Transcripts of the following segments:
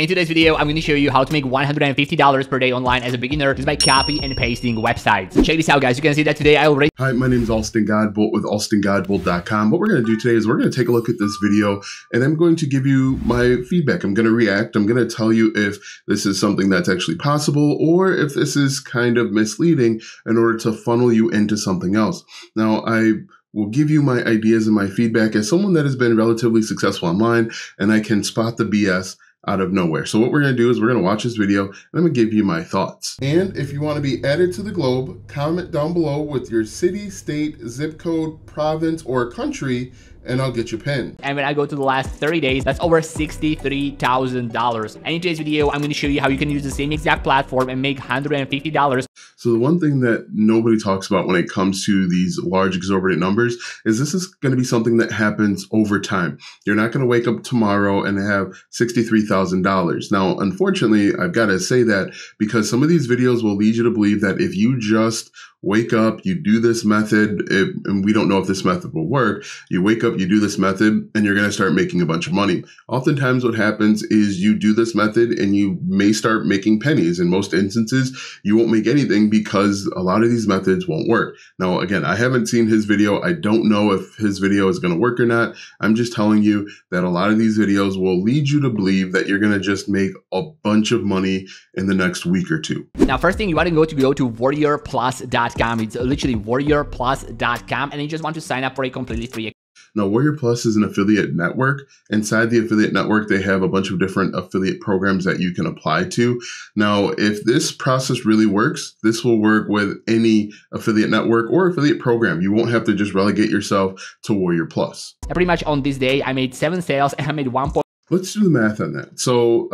In today's video, I'm going to show you how to make $150 per day online as a beginner just by copy and pasting websites. Check this out, guys. You can see that today I already... Hi, my name is Alston Godbolt with AlstonGodbolt.com. What we're going to do today is we're going to take a look at this video and I'm going to give you my feedback. I'm going to react. I'm going to tell you if this is something that's actually possible or if this is kind of misleading in order to funnel you into something else. Now, I will give you my ideas and my feedback as someone that has been relatively successful online, and I can spot the BS out of nowhere. So what we're going to do is we're going to watch this video and I'm going to give you my thoughts. And if you want to be added to the globe, comment down below with your city, state, zip code, province, or country, and I'll get you pinned. And when I go to the last 30 days, that's over $63,000. And in today's video, I'm going to show you how you can use the same exact platform and make $150. So the one thing that nobody talks about when it comes to these large exorbitant numbers is this is going to be something that happens over time. You're not going to wake up tomorrow and have $63,000. Now, unfortunately, I've got to say that because some of these videos will lead you to believe that if you just wake up, you do this method, and we don't know if this method will work. You wake up, you do this method, and you're going to start making a bunch of money. Oftentimes what happens is you do this method and you may start making pennies. In most instances, you won't make anything because a lot of these methods won't work. Now, again, I haven't seen his video. I don't know if his video is going to work or not. I'm just telling you that a lot of these videos will lead you to believe that you're going to just make a bunch of money in the next week or two. Now, first thing you want to go to warriorplus.com. It's literally warriorplus.com, and you just want to sign up for a completely free account. Now, Warrior Plus is an affiliate network. Inside the affiliate network, they have a bunch of different affiliate programs that you can apply to. Now, if this process really works, this will work with any affiliate network or affiliate program. You won't have to just relegate yourself to Warrior Plus. And pretty much on this day, I made 7 sales and I made 1. Let's do the math on that. So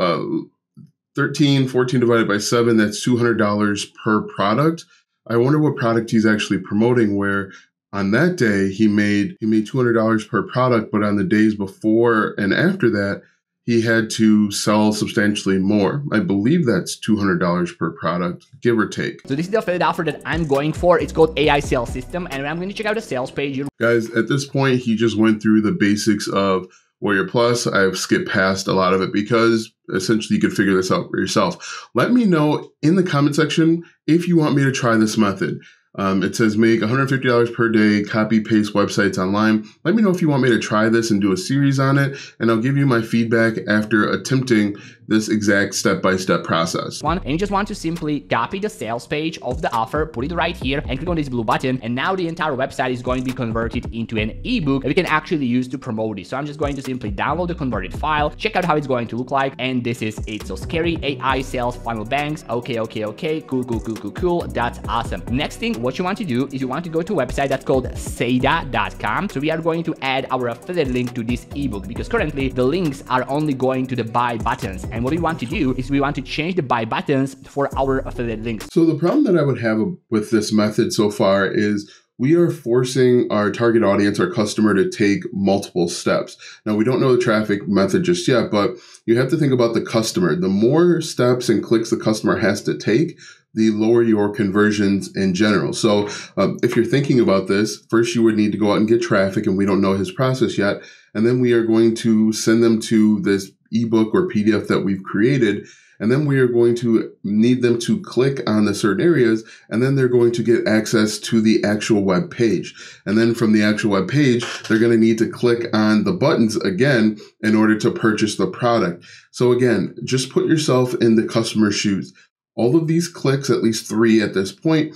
14 divided by 7, that's $200 per product. I wonder what product he's actually promoting, where on that day he made $200 per product, but on the days before and after that, he had to sell substantially more. I believe that's $200 per product, give or take. So this is the affiliate offer that I'm going for. It's called AI Sales System, and I'm going to check out the sales page. Guys, at this point, he just went through the basics of Warrior Plus. I've skipped past a lot of it because essentially you could figure this out for yourself. Let me know in the comment section if you want me to try this method. It says make $150 per day, copy, paste websites online. Let me know if you want me to try this and do a series on it, and I'll give you my feedback after attempting this exact step-by-step process. And you just want to simply copy the sales page of the offer, put it right here, and click on this blue button, and now the entire website is going to be converted into an ebook that we can actually use to promote it. So I'm just going to simply download the converted file, check out how it's going to look like, and this is it. So scary AI sales funnel banks. Okay, cool. That's awesome. Next thing, what you want to do is you want to go to a website that's called Seida.com. So we are going to add our affiliate link to this ebook because currently the links are only going to the buy buttons. And what we want to do is we want to change the buy buttons for our affiliate links. So the problem that I would have with this method so far is we are forcing our target audience, our customer, to take multiple steps. Now, we don't know the traffic method just yet, but you have to think about the customer. The more steps and clicks the customer has to take, the lower your conversions in general. So if you're thinking about this, first you would need to go out and get traffic, and we don't know his process yet. And then we are going to send them to this ebook or PDF that we've created. And then we are going to need them to click on the certain areas, and then they're going to get access to the actual web page. And then from the actual web page, they're going to need to click on the buttons again in order to purchase the product. So again, just put yourself in the customer's shoes. All of these clicks, at least 3 at this point,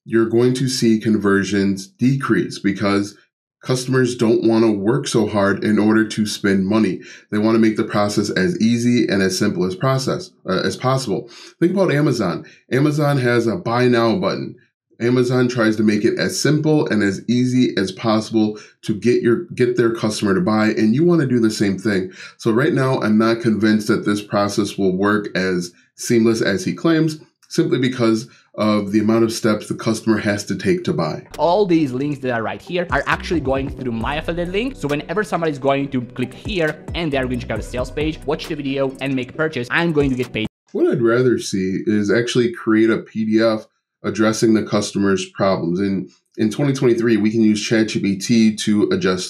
you're going to see conversions decrease because customers don't want to work so hard in order to spend money. They want to make the process as easy and as simple as possible. Think about Amazon. Amazon has a buy now button. Amazon tries to make it as simple and as easy as possible to get their customer to buy, and you want to do the same thing. So right now, I'm not convinced that this process will work as seamless as he claims, simply because of the amount of steps the customer has to take to buy. All these links that are right here are actually going through my affiliate link. So whenever somebody is going to click here and they're going to check out the sales page, watch the video and make a purchase, I'm going to get paid. What I'd rather see is actually create a PDF addressing the customer's problems. In 2023, we can use ChatGPT to address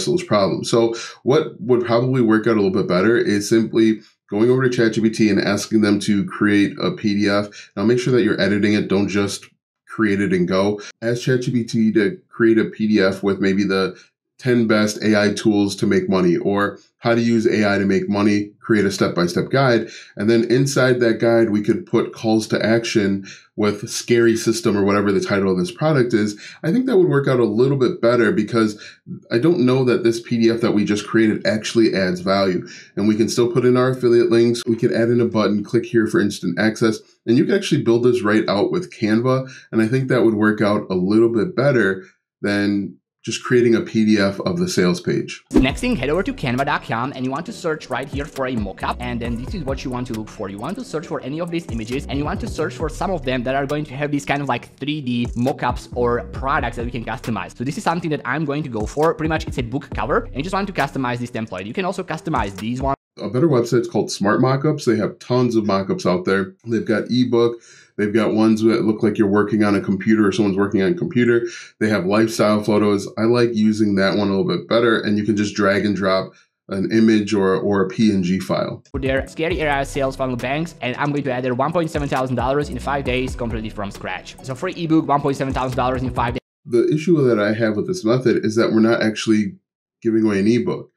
those problems. So what would probably work out a little bit better is simply going over to ChatGPT and asking them to create a PDF. Now make sure that you're editing it. Don't just create it and go. Ask ChatGPT to create a PDF with maybe the 10 best AI tools to make money, or how to use AI to make money, create a step-by-step guide. And then inside that guide, we could put calls to action with Scary System or whatever the title of this product is. I think that would work out a little bit better because I don't know that this PDF that we just created actually adds value. And we can still put in our affiliate links. We can add in a button, click here for instant access, and you can actually build this right out with Canva. And I think that would work out a little bit better than just creating a PDF of the sales page. Next thing, head over to canva.com and you want to search right here for a mockup, and then this is what you want to look for. You want to search for any of these images, and you want to search for some of them that are going to have these kind of like 3D mockups or products that we can customize. So this is something that I'm going to go for. Pretty much it's a book cover, and you just want to customize this template. You can also customize these ones. A better website is called Smart Mockups. They have tons of mockups out there. They've got ebook. They've got ones that look like you're working on a computer or someone's working on a computer. They have lifestyle photos. I like using that one a little bit better. And you can just drag and drop an image or a PNG file. Their Scary AI sales funnel banks, and I'm going to add their $1.7 thousand in 5 days completely from scratch. So for ebook, $1.7 thousand in 5 days. The issue that I have with this method is that we're not actually giving away an ebook.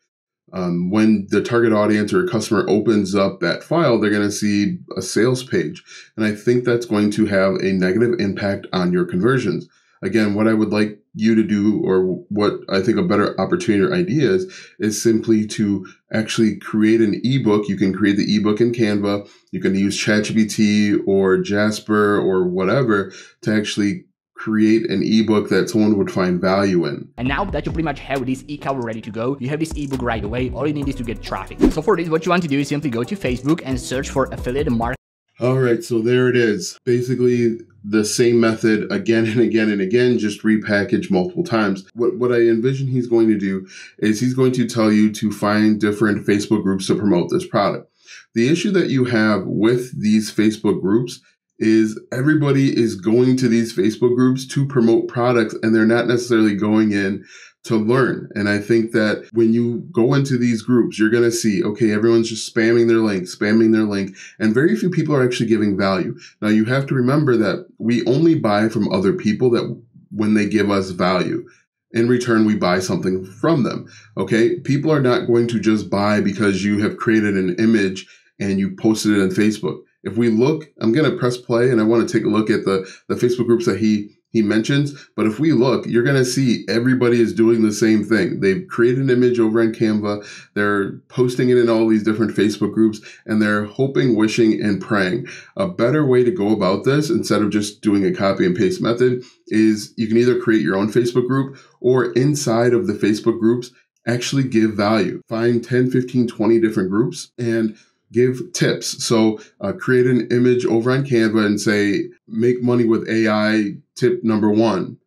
When the target audience or a customer opens up that file, they're going to see a sales page. And I think that's going to have a negative impact on your conversions. Again, what I would like you to do, or what I think a better opportunity or idea is simply to actually create an ebook. You can create the ebook in Canva. You can use ChatGPT or Jasper or whatever to actually create an ebook that someone would find value in. And now that you pretty much have this e-cover ready to go, you have this ebook right away. All you need is to get traffic. So for this, what you want to do is simply go to Facebook and search for affiliate marketing. All right, so there it is. Basically the same method again and again and again, just repackaged multiple times. What I envision he's going to do is he's going to tell you to find different Facebook groups to promote this product. The issue that you have with these Facebook groups is everybody is going to these Facebook groups to promote products, and they're not necessarily going in to learn. And I think that when you go into these groups, you're going to see, okay, everyone's just spamming their link, and very few people are actually giving value. Now, you have to remember that we only buy from other people that when they give us value. In return, we buy something from them. Okay. People are not going to just buy because you have created an image and you posted it on Facebook. If we look, I'm going to press play and I want to take a look at the Facebook groups that he mentions. But if we look, you're going to see everybody is doing the same thing. They've created an image over on Canva. They're posting it in all these different Facebook groups, and they're hoping, wishing, and praying. A better way to go about this, instead of just doing a copy and paste method, is you can either create your own Facebook group, or inside of the Facebook groups, actually give value. Find 10, 15, 20 different groups and give tips. So create an image over on Canva and say, make money with AI. Tip number 1,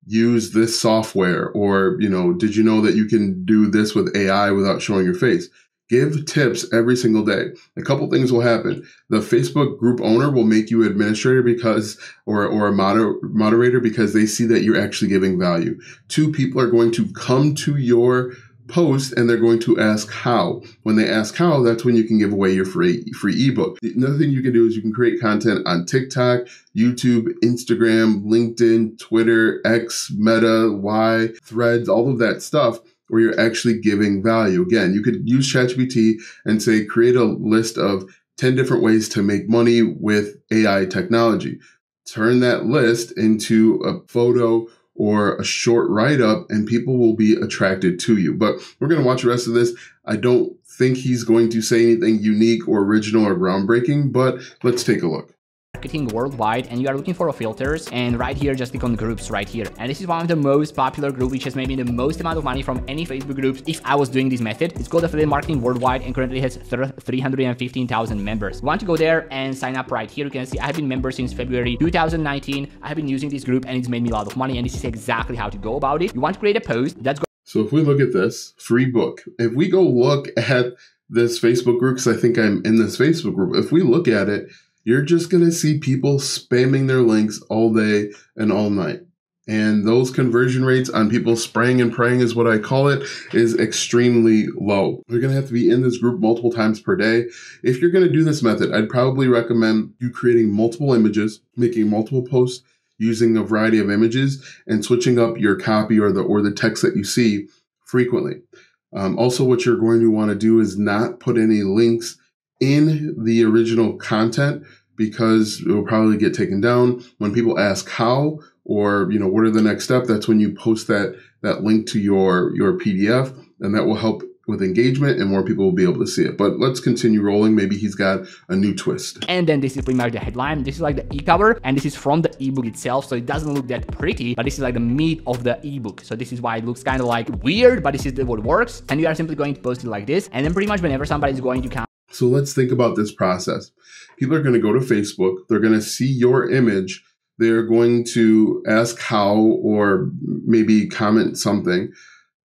use this software. Or, did you know that you can do this with AI without showing your face? Give tips every single day. A couple things will happen. The Facebook group owner will make you administrator or a moderator because they see that you're actually giving value. 2, people are going to come to your post and they're going to ask how. When they ask how, that's when you can give away your free ebook. Another thing you can do is you can create content on TikTok, YouTube, Instagram, LinkedIn, Twitter, X, Meta, Y, Threads, all of that stuff where you're actually giving value. Again, you could use ChatGPT and say, create a list of 10 different ways to make money with AI technology. Turn that list into a photo or a short write-up, and people will be attracted to you. But we're going to watch the rest of this. I don't think he's going to say anything unique or original or groundbreaking, but let's take a look. Marketing worldwide, and you are looking for filters, and right here just click on groups right here, and this is one of the most popular group which has maybe the most amount of money from any Facebook groups. If I was doing this method, it's called Affiliate Marketing Worldwide and currently has 315,000 members. You want to go there and sign up right here. You can see I have been member since February 2019. I have been using this group and it's made me a lot of money, and this is exactly how to go about it. You want to create a post that's so if we look at this free book, if we go look at this Facebook group, because I think I'm in this Facebook group, if we look at it, you're just going to see people spamming their links all day and all night. And those conversion rates on people spraying and praying is what I call it, is extremely low. You're going to have to be in this group multiple times per day. If you're going to do this method, I'd probably recommend you creating multiple images, making multiple posts using a variety of images, and switching up your copy or the text that you see frequently. Also, what you're going to want to do is not put any links in the original content, because it will probably get taken down. When people ask how, or what are the next step, that's when you post that link to your PDF, and that will help with engagement and more people will be able to see it. But let's continue rolling. Maybe he's got a new twist. And then this is pretty much the headline. This is like the e-cover, and this is from the ebook itself, so it doesn't look that pretty, but this is like the meat of the ebook. So this is why it looks kind of like weird, but this is what works. And you are simply going to post it like this, and then pretty much whenever somebody is going to come. So let's think about this process. People are going to go to Facebook. They're going to see your image. They're going to ask how, or maybe comment something.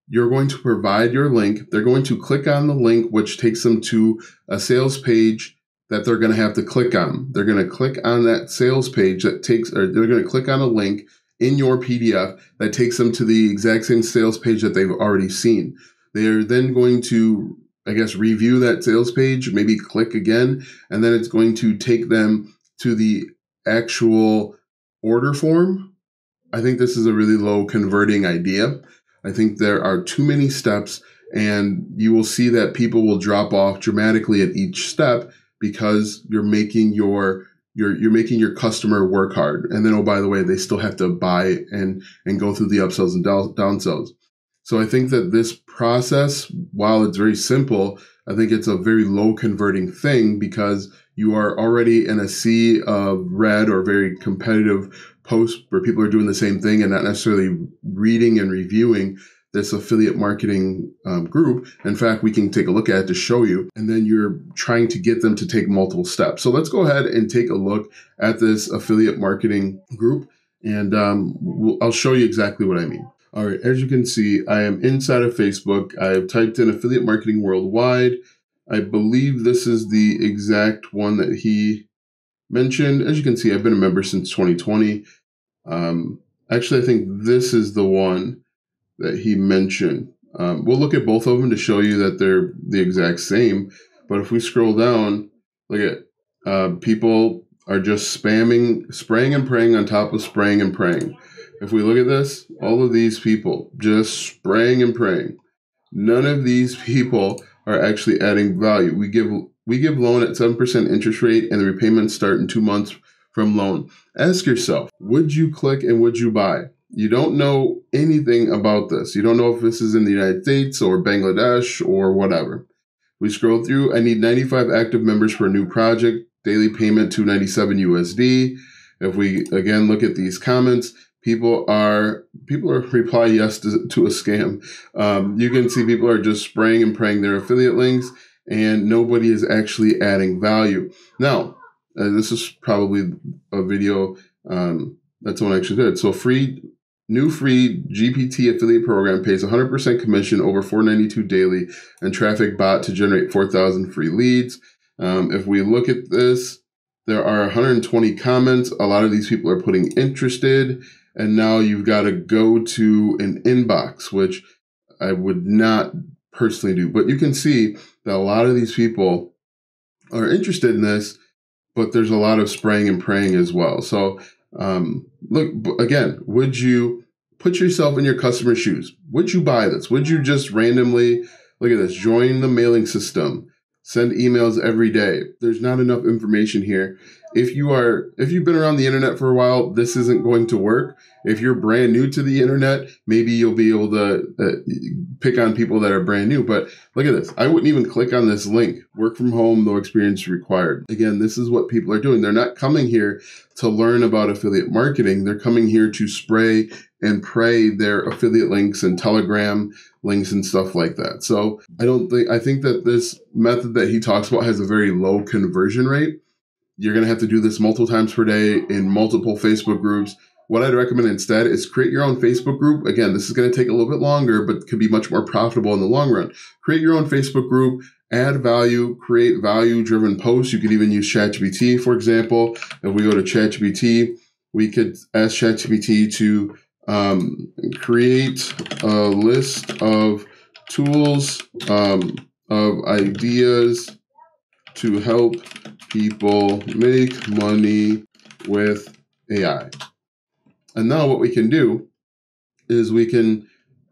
You're going to provide your link. They're going to click on the link, which takes them to a sales page that they're going to have to click on. They're going to click on that sales page or they're going to click on a link in your PDF that takes them to the exact same sales page that they've already seen. They're then going to, review that sales page, maybe click again, and then it's going to take them to the actual order form. I think this is a really low converting idea. I think there are too many steps, and you will see that people will drop off dramatically at each step because you're making your customer work hard. And then, oh, by the way, they still have to buy and go through the upsells and downsells. So I think that this process, while it's very simple, I think it's a very low converting thing because you are already in a sea of red or very competitive posts where people are doing the same thing and not necessarily reading and reviewing this affiliate marketing group. In fact, we can take a look at it to show you, and then you're trying to get them to take multiple steps. So let's go ahead and take a look at this affiliate marketing group, and I'll show you exactly what I mean. All right, as you can see, I am inside of Facebook. I have typed in affiliate marketing worldwide. I believe this is the exact one that he mentioned. As you can see, I've been a member since 2020. Actually, I think this is the one that he mentioned. We'll look at both of them to show you that they're the exact same. But if we scroll down, look at people are just spraying and praying on top of spraying and praying. If we look at this, all of these people just spraying and praying. None of these people are actually adding value. We give loan at 7% interest rate, and the repayments start in 2 months from loan. Ask yourself, would you click and would you buy? You don't know anything about this. You don't know if this is in the United States or Bangladesh or whatever. We scroll through. I need 95 active members for a new project. Daily payment $297 USD. If we again look at these comments, people are replying yes to a scam. You can see people are just spraying and praying their affiliate links, and nobody is actually adding value. Now, this is probably a video that someone actually did. So new free GPT affiliate program pays 100% commission over $492 daily and traffic bot to generate 4,000 free leads. If we look at this, there are 120 comments. A lot of these people are putting interested. And now you've got to go to an inbox, which I would not personally do. But you can see that a lot of these people are interested in this, but there's a lot of spraying and praying as well. So look, again, would you put yourself in your customer's shoes? Would you buy this? Would you just randomly, look at this, join the mailing system, send emails every day? There's not enough information here. If you've been around the internet for a while, this isn't going to work. If you're brand new to the internet, maybe you'll be able to pick on people that are brand new. But look at this. I wouldn't even click on this link. Work from home, no experience required. Again, this is what people are doing. They're not coming here to learn about affiliate marketing. They're coming here to spray and pray their affiliate links and Telegram links and stuff like that. So I think that this method that he talks about has a very low conversion rate. You're going to have to do this multiple times per day in multiple Facebook groups. What I'd recommend instead is create your own Facebook group. Again, this is going to take a little bit longer, but could be much more profitable in the long run. Create your own Facebook group, add value, create value-driven posts. You could even use ChatGPT, for example. If we go to ChatGPT, we could ask ChatGPT to Create a list of tools, of ideas to help people make money with AI. And now what we can do is we can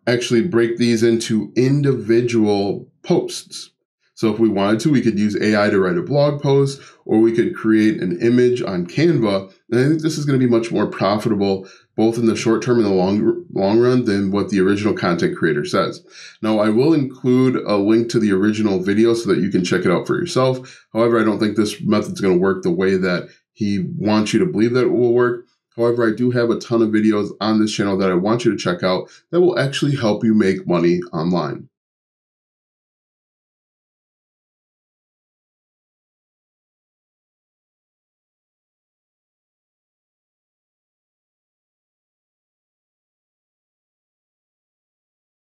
actually break these into individual posts. So if we wanted to, we could use AI to write a blog post, or we could create an image on Canva. And I think this is going to be much more profitable, both in the short term and the long run, than what the original content creator says. Now, I will include a link to the original video so that you can check it out for yourself. However, I don't think this method is going to work the way that he wants you to believe that it will work. However, I do have a ton of videos on this channel that I want you to check out that will actually help you make money online.